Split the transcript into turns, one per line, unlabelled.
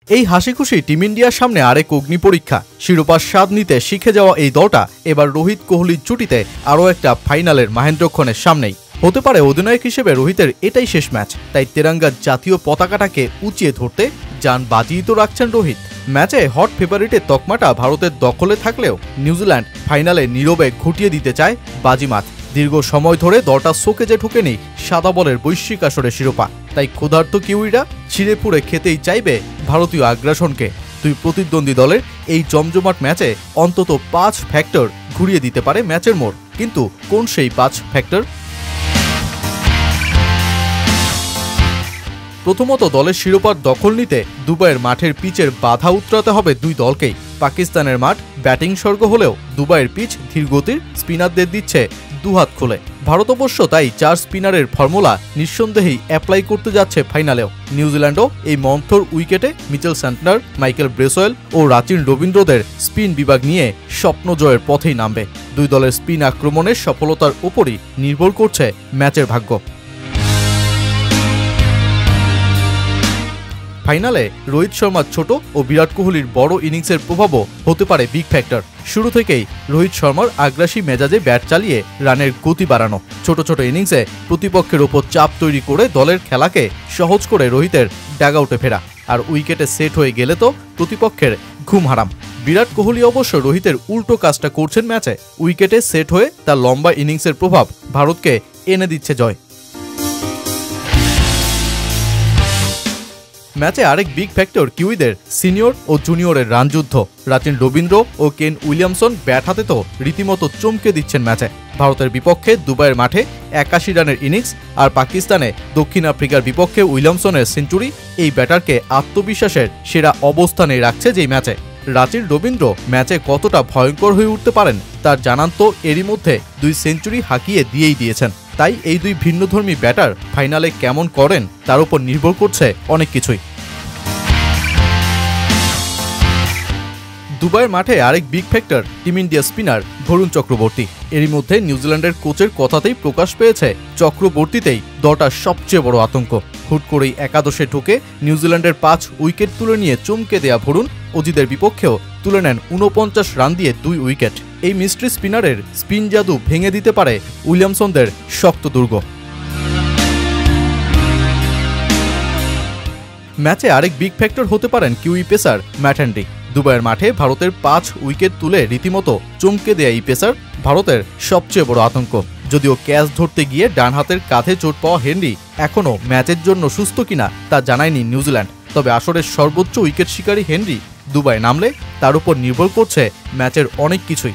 এই হাসিখুশি টিম ইন্ডিয়ার সামনে আরেক অগ্নি পরীক্ষা। শিরোপার স্বাদ নিতে শিখে যাওয়া এই দলটা এবার রোহিত কোহলির জুটিতে আরও একটা ফাইনালের মহেন্দ্রক্ষণের সামনেই। হতে পারে অধিনায়ক হিসেবে রোহিতের এটাই শেষ ম্যাচ, তাই তেরাঙ্গার জাতীয় পতাকাটাকে উঁচিয়ে ধরতে যান বাজিয়ে তো রাখছেন রোহিত। ম্যাচে হট ফেভারিটের তকমাটা ভারতের দখলে থাকলেও নিউজিল্যান্ড ফাইনালে নীরবে ঘুটিয়ে দিতে চায় বাজিমাত। দীর্ঘ সময় ধরে দলটা শোকেজে ঢুকেনি সাদা বলের বৈশ্বিক আসরে শিরোপা, তাই ক্ষুধার্ত কিউইরা ছিঁড়ে ফুড়ে খেতেই চাইবে ভারতীয় আগ্রাসনকে। দুই প্রতিদ্বন্দ্বী দলের এই জমজমাট ম্যাচে অন্তত 5 ফ্যাক্টর ঘুরিয়ে দিতে পারে ম্যাচের মোড়, কিন্তু কোন সেই 5 ফ্যাক্টর? প্রথমত, দলের শিরোপার দখল নিতে দুবাইয়ের মাঠের পিচের বাধা উতরাতে হবে দুই দলকেই। পাকিস্তানের মাঠ ব্যাটিং স্বর্গ হলেও দুবাইয়ের পিচ ধীরগতির, স্পিনারদের দিচ্ছে দুহাত খুলে। ভারত অবশ্য তাই 4 স্পিনারের ফর্মুলা নিঃসন্দেহেই অ্যাপ্লাই করতে যাচ্ছে ফাইনালেও। নিউজিল্যান্ডও এই মন্থর উইকেটে মিচেল স্যান্টনার, মাইকেল ব্রেসওয়েল ও রাচিন রবীন্দ্রদের স্পিন বিভাগ নিয়ে স্বপ্ন জয়ের পথেই নামবে। দুই দলের স্পিন আক্রমণের সফলতার উপরই নির্ভর করছে ম্যাচের ভাগ্য। ফাইনালে রোহিত শর্মার ছোট ও বিরাট কোহলির বড় ইনিংসের প্রভাবও হতে পারে বিগ ফ্যাক্টর। শুরু থেকেই রোহিত শর্মার আগ্রাসী মেজাজে ব্যাট চালিয়ে রানের গতি বাড়ানো, ছোট ছোট ইনিংসে প্রতিপক্ষের ওপর চাপ তৈরি করে দলের খেলাকে সহজ করে রোহিতের ড্যাগআউটে ফেরা, আর উইকেটে সেট হয়ে গেলে তো প্রতিপক্ষের ঘুম হারাম। বিরাট কোহলি অবশ্য রোহিতের উল্টো কাজটা করছেন ম্যাচে। উইকেটে সেট হয়ে তার লম্বা ইনিংসের প্রভাব ভারতকে এনে দিচ্ছে জয়। ম্যাচে আরেক বিগ ফ্যাক্টর কিউইদের সিনিয়র ও জুনিয়রের রানযুদ্ধ। রাচিন রবীন্দ্র ও কেন উইলিয়ামসন ব্যাট হাতে তো রীতিমতো চমকে দিচ্ছেন ম্যাচে। ভারতের বিপক্ষে দুবাইয়ের মাঠে 81 রানের ইনিংস, আর পাকিস্তানে দক্ষিণ আফ্রিকার বিপক্ষে উইলিয়ামসনের সেঞ্চুরি এই ব্যাটারকে আত্মবিশ্বাসের সেরা অবস্থানে রাখছে যেই ম্যাচে। রাচিন রবীন্দ্র ম্যাচে কতটা ভয়ঙ্কর হয়ে উঠতে পারেন তার জানান তো এরই মধ্যে 2 সেঞ্চুরি হাঁকিয়ে দিয়েই দিয়েছেন। তাই এই দুই ভিন্নধর্মী ব্যাটার ফাইনালে কেমন করেন তার উপর নির্ভর করছে অনেক কিছুই। দুবাইয়ের মাঠে আরেক big factor team India spinner Varun Chakravarthy. এরই মধ্যে নিউজিল্যান্ডের কোচের কথাতেই প্রকাশ পেয়েছে চক্রবর্তীতেই দলটার সবচেয়ে বড় আতঙ্ক। হুট করেই একাদশে ঢুকে নিউজিল্যান্ডের 5 উইকেট তুলে নিয়ে চমকে দেয়া বরুণ অজিদের বিপক্ষেও তুলে নেন 49 রান দিয়ে 2 উইকেট। এই মিস্ট্রি স্পিনারের স্পিন জাদু ভেঙে দিতে পারে উইলিয়ামসনদের শক্ত দুর্গ। ম্যাচে আরেক বিগ ফ্যাক্টর হতে পারেন কিউই পেসার ম্যাট হেনরি। দুবাইয়ের মাঠে ভারতের 5 উইকেট তুলে রীতিমতো চমকে দেয়া এই পেসার ভারতের সবচেয়ে বড় আতঙ্ক। যদিও ক্যাচ ধরতে গিয়ে ডান হাতের কাঁধে চোট পাওয়া হেনরি এখনও ম্যাচের জন্য সুস্থ কিনা তা জানায়নি নিউজিল্যান্ড। তবে আসরের সর্বোচ্চ উইকেট শিকারী হেনরি দুবাই নামলে তার উপর নির্ভর করছে ম্যাচের অনেক কিছুই।